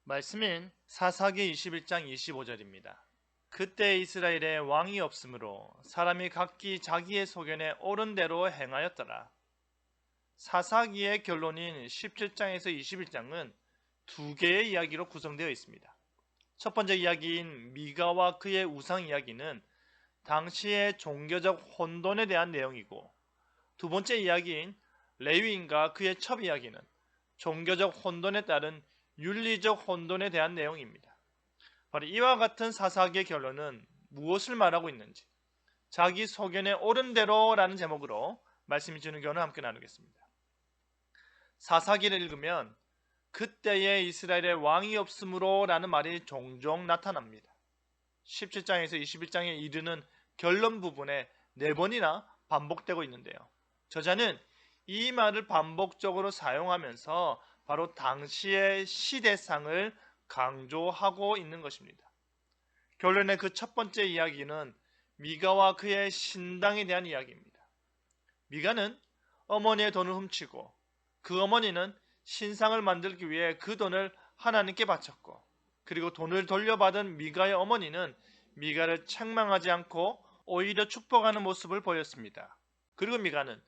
말씀인 사사기 21장 25절입니다. 그때 이스라엘에 왕이 없으므로 사람이 각기 자기의 소견에 옳은 대로 행하였더라. 사사기의 결론인 17장에서 21장은 두 개의 이야기로 구성되어 있습니다. 첫 번째 이야기인 미가와 그의 우상 이야기는 당시의 종교적 혼돈에 대한 내용이고, 두 번째 이야기인 레위인과 그의 첩 이야기는 종교적 혼돈에 따른 윤리적 혼돈에 대한 내용입니다. 바로 이와 같은 사사기의 결론은 무엇을 말하고 있는지 자기 소견에 옳은 대로라는 제목으로 말씀이 주는 교훈을 함께 나누겠습니다. 사사기를 읽으면 그때에 이스라엘에 왕이 없으므로 라는 말이 종종 나타납니다. 17장에서 21장에 이르는 결론 부분에 4번이나 반복되고 있는데요. 저자는 이 말을 반복적으로 사용하면서 바로 당시의 시대상을 강조하고 있는 것입니다. 결론의 그 첫 번째 이야기는 미가와 그의 신당에 대한 이야기입니다. 미가는 어머니의 돈을 훔치고 그 어머니는 신상을 만들기 위해 그 돈을 하나님께 바쳤고, 그리고 돈을 돌려받은 미가의 어머니는 미가를 책망하지 않고 오히려 축복하는 모습을 보였습니다. 그리고 미가는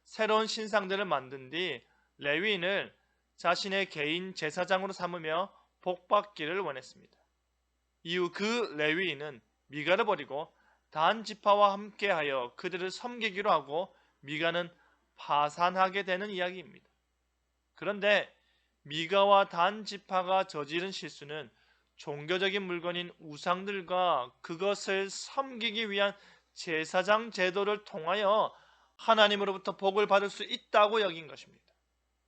새로운 신상들을 만든 뒤 레위인을 자신의 개인 제사장으로 삼으며 복받기를 원했습니다. 이후 그 레위인은 미가를 버리고 단 지파와 함께하여 그들을 섬기기로 하고 미가는 파산하게 되는 이야기입니다. 그런데 미가와 단 지파가 저지른 실수는 종교적인 물건인 우상들과 그것을 섬기기 위한 제사장 제도를 통하여 하나님으로부터 복을 받을 수 있다고 여긴 것입니다.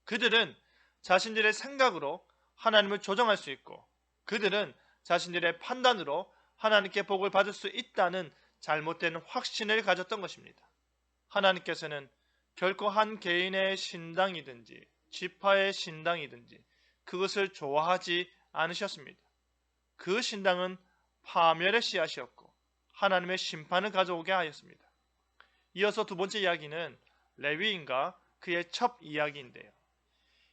그들은 자신들의 생각으로 하나님을 조정할 수 있고, 그들은 자신들의 판단으로 하나님께 복을 받을 수 있다는 잘못된 확신을 가졌던 것입니다. 하나님께서는 결코 한 개인의 신당이든지 지파의 신당이든지 그것을 좋아하지 않으셨습니다. 그 신당은 파멸의 씨앗이었고 하나님의 심판을 가져오게 하였습니다. 이어서 두 번째 이야기는 레위인과 그의 첩 이야기인데요.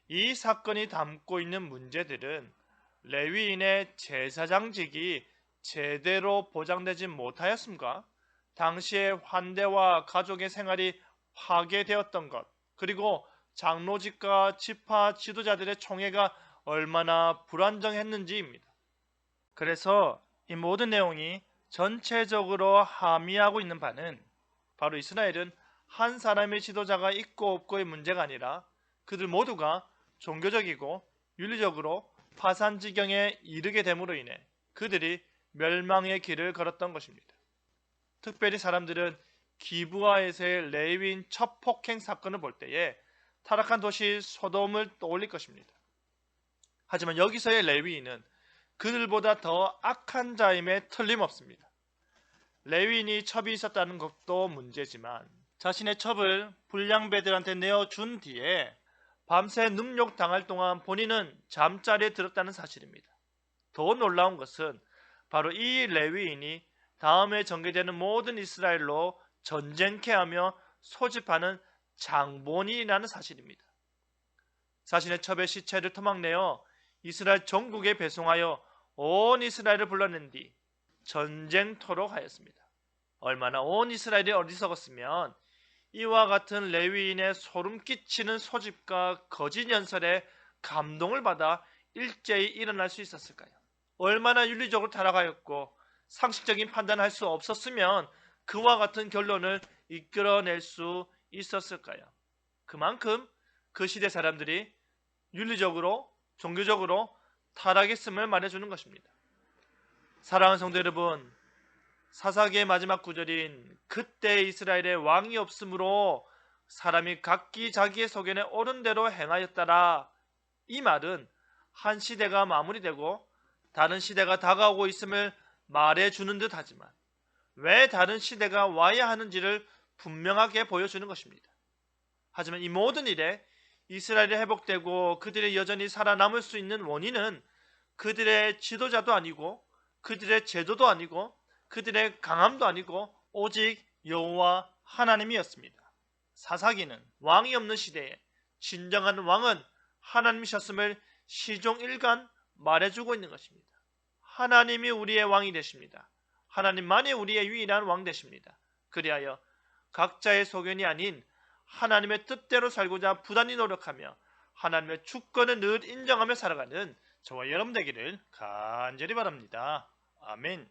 이 사건이 담고 있는 문제들은 레위인의 제사장직이 제대로 보장되지 못하였음과 당시의 환대와 가족의 생활이 파괴되었던 것, 그리고 장로직과 지파 지도자들의 총애가 얼마나 불안정했는지입니다. 그래서 이 모든 내용이 전체적으로 함의하고 있는 바는 바로 이스라엘은 한 사람의 지도자가 있고 없고의 문제가 아니라 그들 모두가 종교적이고 윤리적으로 파산 지경에 이르게 됨으로 인해 그들이 멸망의 길을 걸었던 것입니다. 특별히 사람들은 기브아에서의 레위인 첫 폭행 사건을 볼 때에 타락한 도시 소돔을 떠올릴 것입니다. 하지만 여기서의 레위인은 그들보다 더 악한 자임에 틀림없습니다. 레위인이 첩이 있었다는 것도 문제지만 자신의 첩을 불량배들한테 내어준 뒤에 밤새 능욕당할 동안 본인은 잠자리에 들었다는 사실입니다. 더 놀라운 것은 바로 이 레위인이 다음에 전개되는 모든 이스라엘로 전쟁케 하며 소집하는 장본인이라는 사실입니다. 자신의 첩의 시체를 토막내어 이스라엘 전국에 배송하여 온 이스라엘을 불러낸 뒤 전쟁토록 하였습니다. 얼마나 온 이스라엘이 어리석었으면 이와 같은 레위인의 소름 끼치는 소집과 거짓 연설에 감동을 받아 일제히 일어날 수 있었을까요? 얼마나 윤리적으로 타락하였고 상식적인 판단을 할 수 없었으면 그와 같은 결론을 이끌어낼 수 있었을까요? 그만큼 그 시대 사람들이 윤리적으로 종교적으로 타락했음을 말해주는 것입니다. 사랑하는 성도 여러분, 사사기의 마지막 구절인 그때 이스라엘에 왕이 없으므로 사람이 각기 자기의 소견에 옳은 대로 행하였더라, 이 말은 한 시대가 마무리되고 다른 시대가 다가오고 있음을 말해주는 듯 하지만 왜 다른 시대가 와야 하는지를 분명하게 보여주는 것입니다. 하지만 이 모든 일에 이스라엘이 회복되고 그들이 여전히 살아남을 수 있는 원인은 그들의 지도자도 아니고 그들의 제도도 아니고 그들의 강함도 아니고 오직 여호와 하나님이었습니다. 사사기는 왕이 없는 시대에 진정한 왕은 하나님이셨음을 시종 일관 말해주고 있는 것입니다. 하나님이 우리의 왕이 되십니다. 하나님만이 우리의 유일한 왕 되십니다. 그리하여 각자의 소견이 아닌 하나님의 뜻대로 살고자 부단히 노력하며 하나님의 주권을 늘 인정하며 살아가는 저와 여러분 되기를 간절히 바랍니다. 아멘.